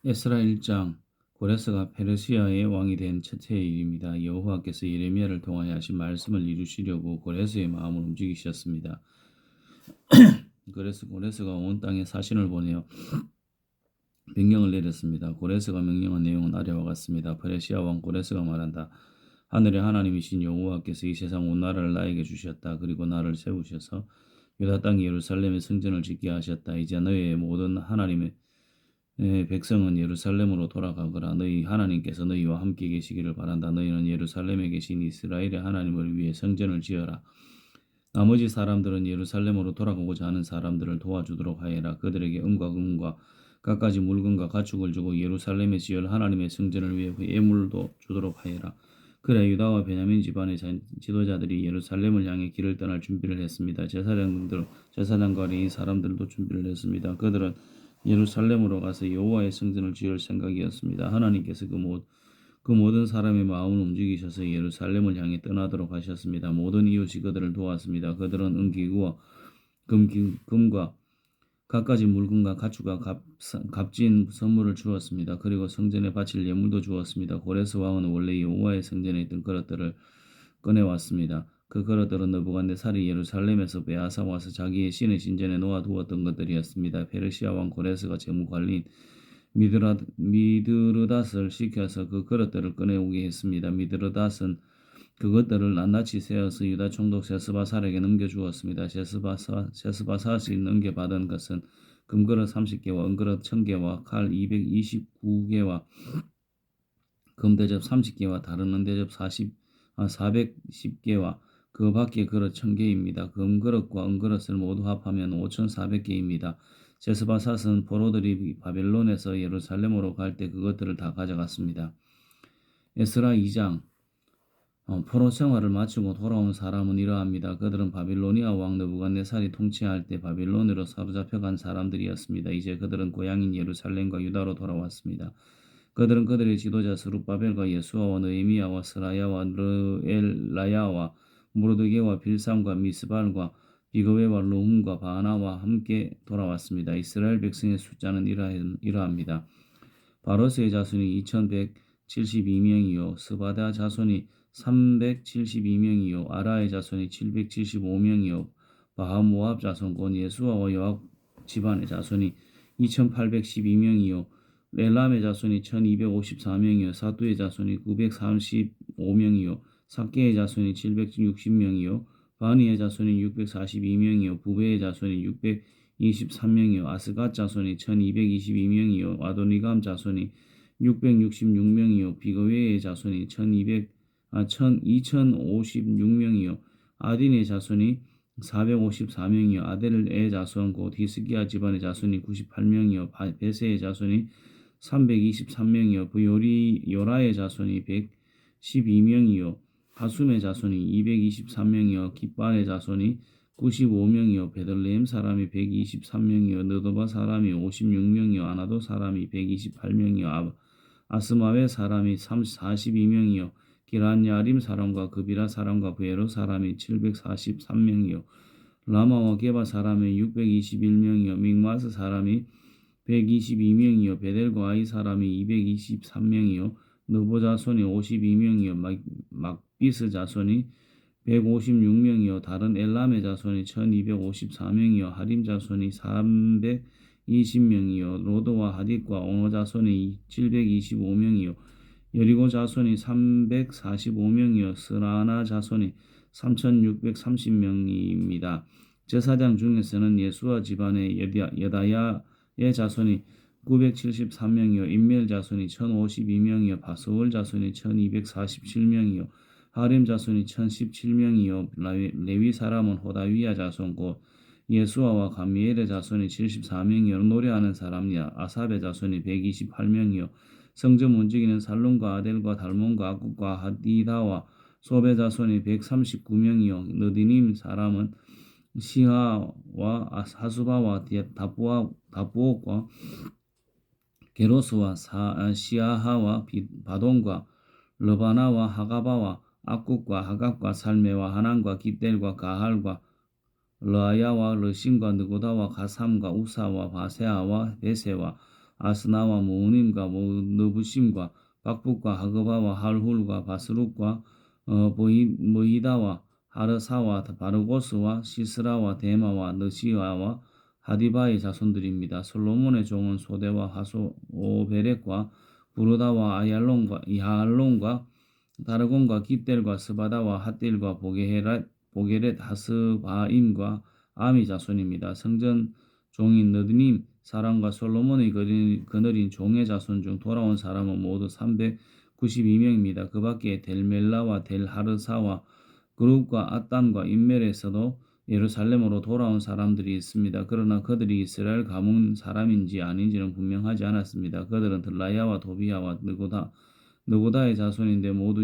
에스라 1장. 고레스가 페르시아의 왕이 된 첫째 일입니다. 여호와께서 예레미야를 통하여 하신 말씀을 이루시려고 고레스의 마음을 움직이셨습니다. 그래서 고레스가 온 땅에 사신을 보내어 명령을 내렸습니다. 고레스가 명령한 내용은 아래와 같습니다. 페르시아 왕 고레스가 말한다. 하늘의 하나님이신 여호와께서 이 세상 온 나라를 나에게 주셨다. 그리고 나를 세우셔서 유다 땅 예루살렘의 성전을 짓게 하셨다. 이제 너희의 모든 하나님의 백성은 예루살렘으로 돌아가거라. 너희 하나님께서 너희와 함께 계시기를 바란다. 너희는 예루살렘에 계신 이스라엘의 하나님을 위해 성전을 지어라. 나머지 사람들은 예루살렘으로 돌아가고자 하는 사람들을 도와주도록 하여라. 그들에게 은과 금과 갖가지 물건과 가축을 주고 예루살렘에 지을 하나님의 성전을 위해 예물도 주도록 하여라. 그래 유다와 베냐민 집안의 지도자들이 예루살렘을 향해 길을 떠날 준비를 했습니다. 제사장과 레위 사람들도 준비를 했습니다. 그들은 예루살렘으로 가서 여호와의 성전을 지을 생각이었습니다. 하나님께서 그 모든 사람의 마음을 움직이셔서 예루살렘을 향해 떠나도록 하셨습니다. 모든 이웃이 그들을 도왔습니다. 그들은 은기구와 금과 갖가지 물건과 가축과 값진 선물을 주었습니다. 그리고 성전에 바칠 예물도 주었습니다. 고레스 왕은 원래 여호와의 성전에 있던 그릇들을 꺼내왔습니다. 그 그릇들은 느부갓네살이 예루살렘에서 빼앗아 와서 자기의 신의 신전에 놓아두었던 것들이었습니다. 페르시아 왕 고레스가 재무관리인 미드르닷을 시켜서 그 그릇들을 꺼내오게 했습니다. 미드르닷은 그것들을 낱낱이 세어서 유다 총독 셋스바살에게 넘겨주었습니다. 셋스바살이 넘겨받은 것은 금그릇 30개와 은그릇 1000개와 칼 229개와 금대접 30개와 다른 은대접 410개와 그 밖의 그릇 1000개입니다. 금그릇과 은그릇을 모두 합하면 5400개입니다. 셋스바살은 포로들이 바벨론에서 예루살렘으로 갈 때 그것들을 다 가져갔습니다. 에스라 2장. 포로 생활을 마치고 돌아온 사람은 이러합니다. 그들은 바빌로니아 왕 느부갓네살이 통치할 때 바빌론으로 사로잡혀간 사람들이었습니다. 이제 그들은 고향인 예루살렘과 유다로 돌아왔습니다. 그들은 그들의 지도자 스룹바벨과 예수아와 느헤미야와 스라야와 르엘라야와 모르드게와 빌삼과 미스발과 비그웨와 르훔과 바나와 함께 돌아왔습니다. 이스라엘 백성의 숫자는 이러합니다. 바로스의 자손이 2172명이요 스바다 자손이 372명이요 아라의 자손이 775명이요 바하모압 자손 곧 예수아와 요압 집안의 자손이 2812명이요 엘람의 자손이 1254명이요 사두의 자손이 935명이요 삭개의 자손이 760명이요 바니의 자손이 642명이요 부베의 자손이 623명이요 아스갓 자손이 1222명이요 아도니감 자손이 666명이요 비거웨의 자손이 2056명이요 아딘의 자손이 454명이요 아델의 자손 곧 히스기야 집안의 자손이 98명이요 베세의 자손이 323명이요 요라의 자손이 112명이요 하숨의 자손이 223명이요 깃발의 자손이 95명이요 베들레헴 사람이 123명이요 느도바 사람이 56명이요 아나도 사람이 128명이요 아스마웨 사람이 42명이요 기란야림 사람과 그비라 사람과 베로 사람이 743명이요 라마와 게바 사람이 621명이요 믹마스 사람이 122명이요 베델과 아이 사람이 223명이요 느보 자손이 52명이요 막비스 자손이 156명이요 다른 엘람의 자손이 1254명이요 하림 자손이 320명이요 로드와 하딧과 오노 자손이 725명이요 여리고 자손이 345명이요 스라나 자손이 3630명입니다. 제사장 중에서는 예수아 집안의 여다야의 자손이 973명이요 임멜 자손이 1052명이요 바소월 자손이 1247명이요 하림 자손이 1017명이요 레위 사람은 호다위야 자손 곧 예수아와 감미엘의 자손이 74명이요 노래하는 사람이야 아삽의 자손이 128명이요 성전 움직이는 살룸과 아델과 달몬과 아굽과 하디다와 소베 자손이 139명이요 느디님 사람은 시하와 하수바와 다부옥과 게로스와 시아하와 바돈과 르바나와 하가바와 악국과 하갑과 살메와 하난과 깃델과 가할과 르아야와 르신과 느고다와 가삼과 우사와 바세아와 베세와 아스나와 모님과 너부심과 박북과 하그바와 할훌과 바스룩과 모히다와 하르사와 바르고스와 시스라와 데마와 느시아와 하디바의 자손들입니다. 솔로몬의 종은 소대와 하소 오베렉과 부르다와 아얄론과 이할론과 다르곤과 깃델과 스바다와 핫딜과 보게렛 하스바임과 아미 자손입니다. 성전 종인 느드님 사람과 솔로몬의 거느린 종의 자손 중 돌아온 사람은 모두 392명입니다. 그 밖에 델멜라와 델하르사와 그룹과 앗단과 인멜에서도 예루살렘으로 돌아온 사람들이 있습니다. 그러나 그들이 이스라엘 가문 사람인지 아닌지는 분명하지 않았습니다. 그들은 들라야와 도비야와 느고다의 자손인데 모두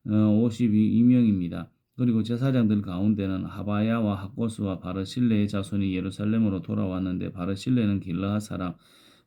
652명입니다. 그리고 제사장들 가운데는 하바야와 학고스와 바르실레의 자손이 예루살렘으로 돌아왔는데 바르실레는 길르앗 사람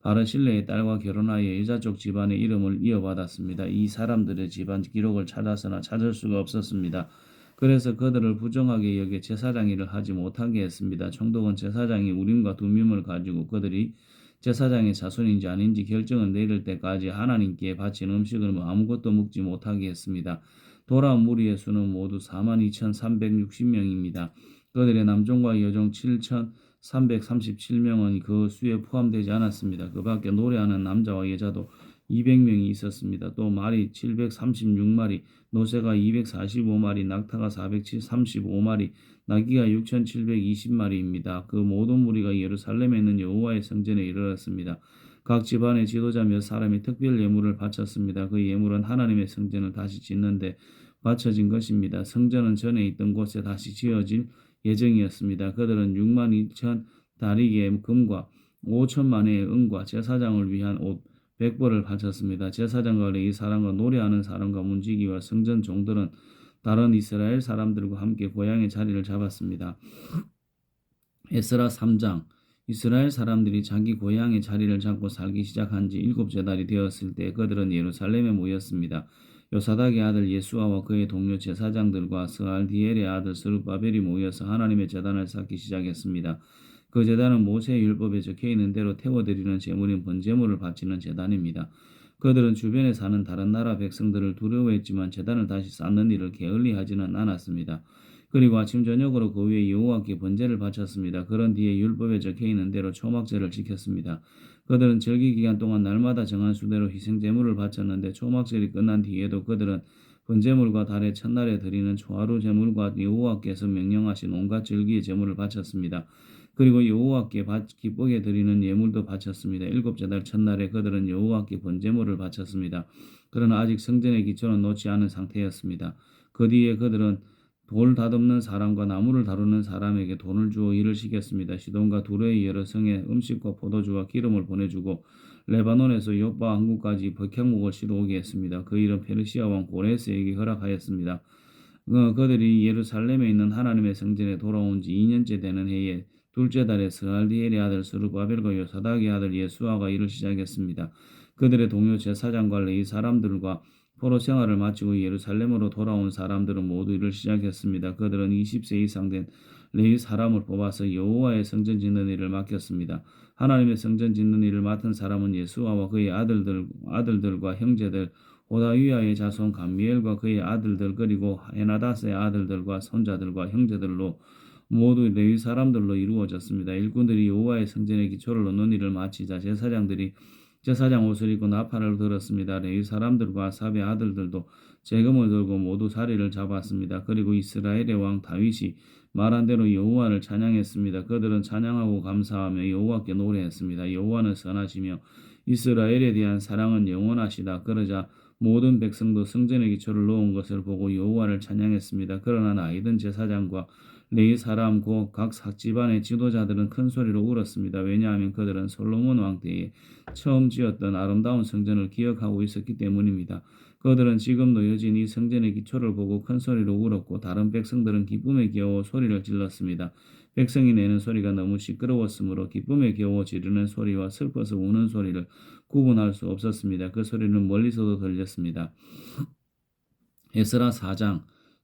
바르실레의 딸과 결혼하여 여자쪽 집안의 이름을 이어받았습니다. 이 사람들의 집안 기록을 찾아서나 찾을 수가 없었습니다. 그래서 그들을 부정하게 여겨 제사장 일을 하지 못하게 했습니다. 총독은 제사장이 우림과 둠밈을 가지고 그들이 제사장의 자손인지 아닌지 결정을 내릴 때까지 하나님께 바친 음식을 아무것도 먹지 못하게 했습니다. 돌아온 무리의 수는 모두 42,360명입니다. 그들의 남종과 여종 7,337명은 그 수에 포함되지 않았습니다. 그 밖에 노래하는 남자와 여자도 200명이 있었습니다. 또 말이 736마리, 노새가 245마리, 낙타가 435마리, 나귀가 6,720마리입니다. 그 모든 무리가 예루살렘에 있는 여호와의 성전에 이르렀습니다. 각 집안의 지도자 몇 사람이 특별 예물을 바쳤습니다. 그 예물은 하나님의 성전을 다시 짓는데 바쳐진 것입니다. 성전은 전에 있던 곳에 다시 지어질 예정이었습니다. 그들은 6만 2천 다리개의 금과 5천만의 은과 제사장을 위한 옷 100벌을 바쳤습니다. 제사장과 레위 사람과 노래하는 사람과 문지기와 성전 종들은 다른 이스라엘 사람들과 함께 고향의 자리를 잡았습니다. 에스라 3장 이스라엘 사람들이 자기 고향의 자리를 잡고 살기 시작한 지 7째 달이 되었을 때 그들은 예루살렘에 모였습니다. 요사닥의 아들 예수아와 그의 동료 제사장들과 스알디엘의 아들 스룹바벨이 모여서 하나님의 제단을 쌓기 시작했습니다. 그 제단은 모세의 율법에 적혀있는 대로 태워드리는 제물인 번제물을 바치는 제단입니다. 그들은 주변에 사는 다른 나라 백성들을 두려워했지만 제단을 다시 쌓는 일을 게을리하지는 않았습니다. 그리고 아침 저녁으로 그 위에 여호와께 번제를 바쳤습니다. 그런 뒤에 율법에 적혀있는 대로 초막제를 지켰습니다. 그들은 절기 기간 동안 날마다 정한 수대로 희생제물을 바쳤는데 초막절이 끝난 뒤에도 그들은 번제물과 달의 첫날에 드리는 초하루 제물과 여호와께서 명령하신 온갖 절기의 제물을 바쳤습니다. 그리고 여호와께 기쁘게 드리는 예물도 바쳤습니다. 7째 달 첫날에 그들은 여호와께 번제물을 바쳤습니다. 그러나 아직 성전의 기초는 놓지 않은 상태였습니다. 그 뒤에 그들은 돌 다듬는 사람과 나무를 다루는 사람에게 돈을 주어 일을 시켰습니다. 시돈과 두레의 여러 성에 음식과 포도주와 기름을 보내주고 레바논에서 욥바 항구까지 백향목을 실어오게 했습니다. 그 일은 페르시아 왕 고레스에게 허락하였습니다. 그들이 예루살렘에 있는 하나님의 성전에 돌아온 지 2년째 되는 해에 둘째 달에 스알디엘의 아들 스룹바벨과 요사닥의 아들 예수아가 일을 시작했습니다. 그들의 동료 제사장과 레위 사람들과 포로 생활을 마치고 예루살렘으로 돌아온 사람들은 모두 일을 시작했습니다. 그들은 20세 이상 된 레위 사람을 뽑아서 여호와의 성전 짓는 일을 맡겼습니다. 하나님의 성전 짓는 일을 맡은 사람은 예수아와 그의 아들들과 형제들, 호다위아의 자손 감미엘과 그의 아들들 그리고 헤나다스의 아들들과 손자들과 형제들로 모두 레위 사람들로 이루어졌습니다. 일꾼들이 여호와의 성전의 기초를 놓는 일을 마치자 제사장 옷을 입고 나팔을 들었습니다. 레위 사람들과 아삽의 아들들도 재금을 들고 모두 자리를 잡았습니다. 그리고 이스라엘의 왕 다윗이 말한 대로 여호와를 찬양했습니다. 그들은 찬양하고 감사하며 여호와께 노래했습니다. 여호와는 선하시며 이스라엘에 대한 사랑은 영원하시다. 그러자 모든 백성도 성전의 기초를 놓은 것을 보고 여호와를 찬양했습니다. 그러나 나이든 제사장과 레위 사람 곧 각 집안의 지도자들은 큰 소리로 울었습니다. 왜냐하면 그들은 솔로몬 왕 때에 처음 지었던 아름다운 성전을 기억하고 있었기 때문입니다. 그들은 지금도 여전히 성전의 기초를 보고 큰 소리로 울었고 다른 백성들은 기쁨에 겨워 소리를 질렀습니다. 백성이 내는 소리가 너무 시끄러웠으므로 기쁨에 겨워 지르는 소리와 슬퍼서 우는 소리를 구분할 수 없었습니다. 그 소리는 멀리서도 들렸습니다. 에스라 4장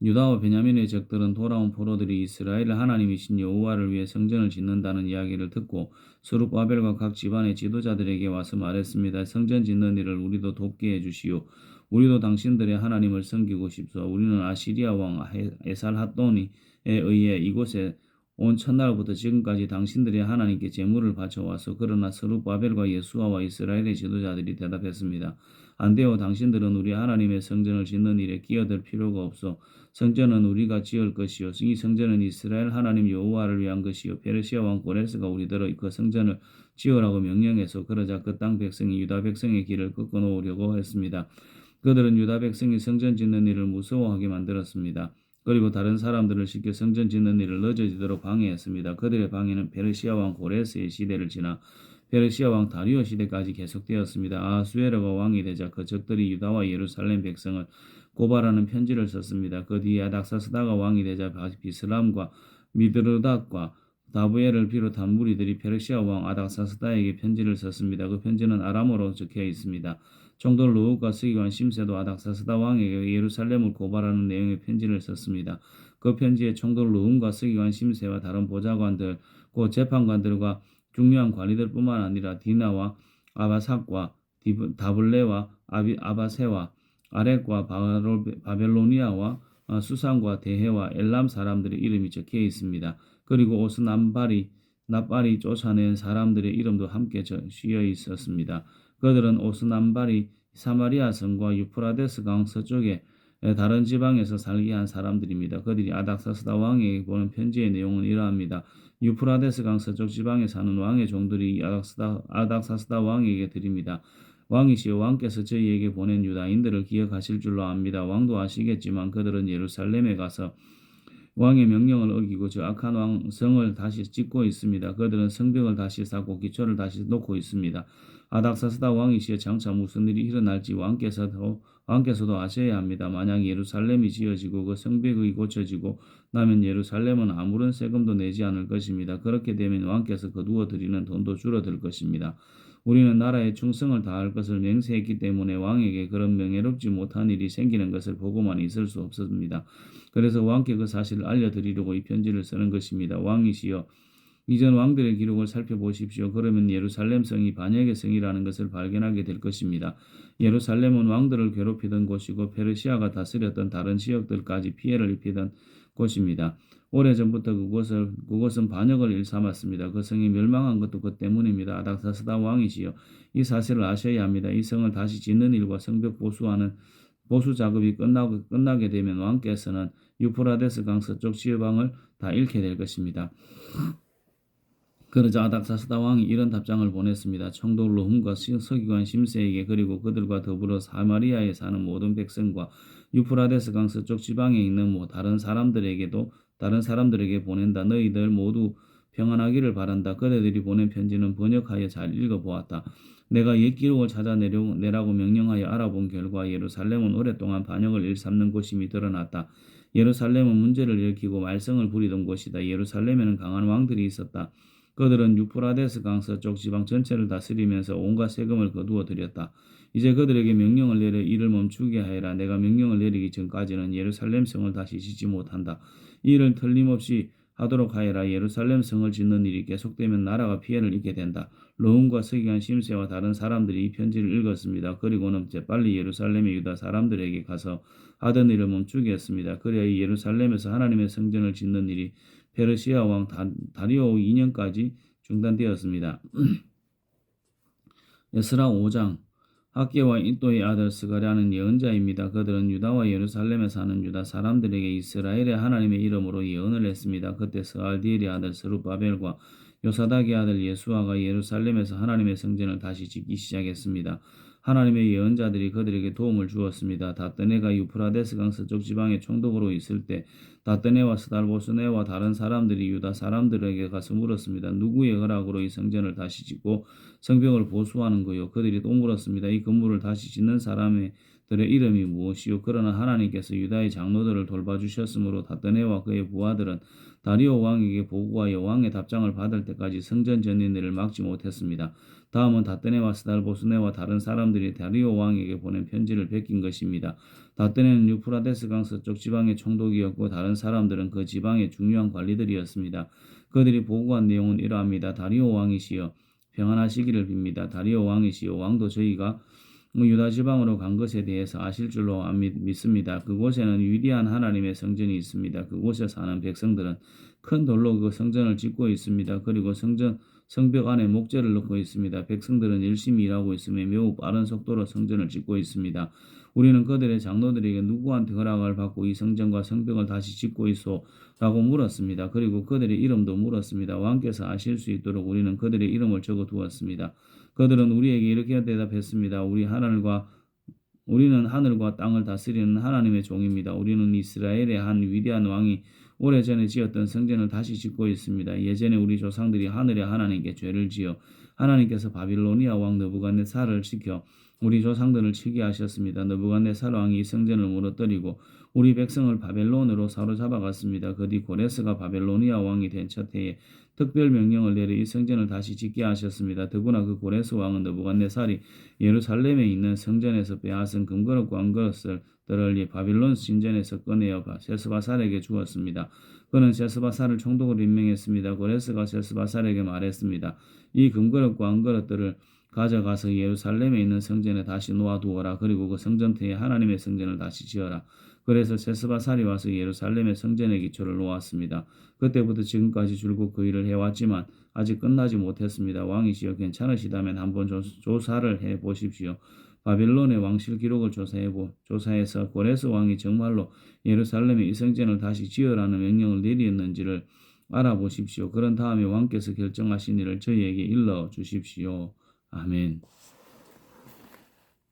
유다와 베냐민의 적들은 돌아온 포로들이 이스라엘의 하나님이신 여호와를 위해 성전을 짓는다는 이야기를 듣고 스룹바벨과 각 지반의 지도자들에게 와서 말했습니다. 성전 짓는 일을 우리도 돕게 해주시오. 우리도 당신들의 하나님을 섬기고 싶소. 우리는 아시리아 왕 에살핫돈에 의해 이곳에 온 첫날부터 지금까지 당신들의 하나님께 제물을 바쳐왔소. 그러나 스룹바벨과 예수아와 이스라엘의 지도자들이 대답했습니다. 안 돼요. 당신들은 우리 하나님의 성전을 짓는 일에 끼어들 필요가 없소. 성전은 우리가 지을 것이요 이 성전은 이스라엘 하나님 여호와를 위한 것이요 페르시아 왕 고레스가 우리더러 그 성전을 지으라고 명령해서 그러자 그 땅 백성이 유다 백성의 길을 꺾어 놓으려고 했습니다. 그들은 유다 백성이 성전 짓는 일을 무서워하게 만들었습니다. 그리고 다른 사람들을 시켜 성전 짓는 일을 늦어지도록 방해했습니다. 그들의 방해는 페르시아 왕 고레스의 시대를 지나 페르시아 왕 다리오 시대까지 계속되었습니다. 아하수에로가 왕이 되자 그 적들이 유다와 예루살렘 백성을 고발하는 편지를 썼습니다. 그 뒤에 아닥사스다가 왕이 되자 비슬람과 미드르닷과 다부엘을 비롯한 무리들이 페르시아 왕 아닥사스다에게 편지를 썼습니다. 그 편지는 아람어로 적혀 있습니다. 총독 르욱과 서기관 심세도 아닥사스다 왕에게 예루살렘을 고발하는 내용의 편지를 썼습니다. 그 편지에 총독 르욱과 서기관 심세와 다른 보좌관들, 곧 재판관들과 중요한 관리들뿐만 아니라 디나와 아바삭과 다블레와 아바세와 아렉과 바벨로니아와 수산과 대해와 엘람 사람들의 이름이 적혀 있습니다. 그리고 오스남발이 쫓아낸 사람들의 이름도 함께 쓰여 있었습니다. 그들은 오스남발이 사마리아 성과 유프라데스 강 서쪽에 다른 지방에서 살게 한 사람들입니다. 그들이 아닥사스다 왕에게 보낸 편지의 내용은 이러합니다. 유프라데스 강 서쪽 지방에 사는 왕의 종들이 아닥사스다 왕에게 드립니다. 왕이시여 왕께서 저희에게 보낸 유다인들을 기억하실 줄로 압니다. 왕도 아시겠지만 그들은 예루살렘에 가서 왕의 명령을 어기고 저 악한 왕성을 다시 짓고 있습니다. 그들은 성벽을 다시 쌓고 기초를 다시 놓고 있습니다. 아닥사스다 왕이시여 장차 무슨 일이 일어날지 왕께서도 아셔야 합니다. 만약 예루살렘이 지어지고 그 성벽이 고쳐지고 나면 예루살렘은 아무런 세금도 내지 않을 것입니다. 그렇게 되면 왕께서 거두어 드리는 돈도 줄어들 것입니다. 우리는 나라에 충성을 다할 것을 맹세했기 때문에 왕에게 그런 명예롭지 못한 일이 생기는 것을 보고만 있을 수 없습니다. 그래서 왕께 그 사실을 알려드리려고 이 편지를 쓰는 것입니다. 왕이시여 이전 왕들의 기록을 살펴보십시오. 그러면 예루살렘 성이 반역의 성이라는 것을 발견하게 될 것입니다. 예루살렘은 왕들을 괴롭히던 곳이고 페르시아가 다스렸던 다른 지역들까지 피해를 입히던 곳입니다. 오래전부터 그곳은 반역을 일삼았습니다. 그 성이 멸망한 것도 그 때문입니다. 아닥사스다 왕이시여 이 사실을 아셔야 합니다. 이 성을 다시 짓는 일과 성벽 보수 작업이 끝나게 되면 왕께서는 유프라데스 강 서쪽 지방을 다 잃게 될 것입니다. 그러자 아닥사스다 왕이 이런 답장을 보냈습니다. 총독 르훔과 서기관 심세에게 그리고 그들과 더불어 사마리아에 사는 모든 백성과 유프라데스 강 서쪽 지방에 있는 다른 사람들에게 보낸다. 너희들 모두 평안하기를 바란다. 그대들이 보낸 편지는 번역하여 잘 읽어보았다. 내가 옛 기록을 찾아내라고 명령하여 알아본 결과 예루살렘은 오랫동안 반역을 일삼는 곳임이 드러났다. 예루살렘은 문제를 일으키고 말썽을 부리던 곳이다. 예루살렘에는 강한 왕들이 있었다. 그들은 유프라데스 강 서쪽 지방 전체를 다스리면서 온갖 세금을 거두어 들였다. 이제 그들에게 명령을 내려 이를 멈추게 하여라. 내가 명령을 내리기 전까지는 예루살렘 성을 다시 짓지 못한다. 이 일을 틀림없이 하도록 하여라. 예루살렘 성을 짓는 일이 계속되면 나라가 피해를 입게 된다. 르훔과 서기관 심세와 다른 사람들이 이 편지를 읽었습니다. 그리고는 재빨리 예루살렘의 유다 사람들에게 가서 하던 일을 멈추게 했습니다. 그래야 이 예루살렘에서 하나님의 성전을 짓는 일이 페르시아 왕 다리오 2년까지 중단되었습니다. 에스라 5장 학개와 이또의 아들 스가랴는 예언자입니다. 그들은 유다와 예루살렘에 사는 유다 사람들에게 이스라엘의 하나님의 이름으로 예언을 했습니다. 그때 스알디엘의 아들 스룹바벨과 요사닥의 아들 예수아가 예루살렘에서 하나님의 성전을 다시 짓기 시작했습니다. 하나님의 예언자들이 그들에게 도움을 주었습니다. 다뜨네가 유프라데스 강 서쪽 지방의 총독으로 있을 때 다뜨네와 스달보스네와 다른 사람들이 유다 사람들에게 가서 물었습니다. 누구의 허락으로 이 성전을 다시 짓고 성벽을 보수하는 거요? 그들이 또 물었습니다. 이 건물을 다시 짓는 사람들의 이름이 무엇이요? 그러나 하나님께서 유다의 장로들을 돌봐주셨으므로 다뜨네와 그의 부하들은 다리오 왕에게 보고하여 왕의 답장을 받을 때까지 성전 전인들을 막지 못했습니다. 다음은 다뜨네와 스달보스네와 다른 사람들이 다리오 왕에게 보낸 편지를 베낀 것입니다. 다뜨네는 유프라데스 강 서쪽 지방의 총독이었고 다른 사람들은 그 지방의 중요한 관리들이었습니다. 그들이 보고한 내용은 이러합니다. 다리오 왕이시여 평안하시기를 빕니다. 다리오 왕이시여 왕도 저희가 유다 지방으로 간 것에 대해서 아실 줄로 믿습니다. 그곳에는 위대한 하나님의 성전이 있습니다. 그곳에 사는 백성들은 큰 돌로 그 성전을 짓고 있습니다. 그리고 성벽 안에 목재를 넣고 있습니다. 백성들은 열심히 일하고 있으며 매우 빠른 속도로 성전을 짓고 있습니다. 우리는 그들의 장로들에게 누구한테 허락을 받고 이 성전과 성벽을 다시 짓고 있소? 라고 물었습니다. 그리고 그들의 이름도 물었습니다. 왕께서 아실 수 있도록 우리는 그들의 이름을 적어 두었습니다. 그들은 우리에게 이렇게 대답했습니다. 우리는 하늘과 땅을 다스리는 하나님의 종입니다. 우리는 이스라엘의 한 위대한 왕이 오래전에 지었던 성전을 다시 짓고 있습니다. 예전에 우리 조상들이 하늘의 하나님께 죄를 지어 하나님께서 바빌로니아 왕 느부갓네살을 시켜 우리 조상들을 치게 하셨습니다. 느부갓네살 왕이 이 성전을 무너뜨리고 우리 백성을 바벨론으로 사로잡아갔습니다. 그 뒤 고레스가 바벨로니아 왕이 된 첫 해에 특별 명령을 내려 이 성전을 다시 짓게 하셨습니다. 더구나 그 고레스 왕은 느부갓네살이 예루살렘에 있는 성전에서 빼앗은 금그릇과 은그릇들을 바빌론 신전에서 꺼내어 셋스바살에게 주었습니다. 그는 셋스바살을 총독으로 임명했습니다. 고레스가 셋스바살에게 말했습니다. 이 금그릇과 은그릇들을 가져가서 예루살렘에 있는 성전에 다시 놓아두어라. 그리고 그 성전터에 하나님의 성전을 다시 지어라. 그래서 셋스바살이 와서 예루살렘의 성전의 기초를 놓았습니다. 그때부터 지금까지 줄곧 그 일을 해왔지만 아직 끝나지 못했습니다. 왕이시여 괜찮으시다면 한번 조사를 해보십시오. 바빌론의 왕실 기록을 조사해서 고레스 왕이 정말로 예루살렘의 이 성전을 다시 지으라는 명령을 내렸는지를 알아보십시오. 그런 다음에 왕께서 결정하신 일을 저희에게 일러 주십시오. 아멘.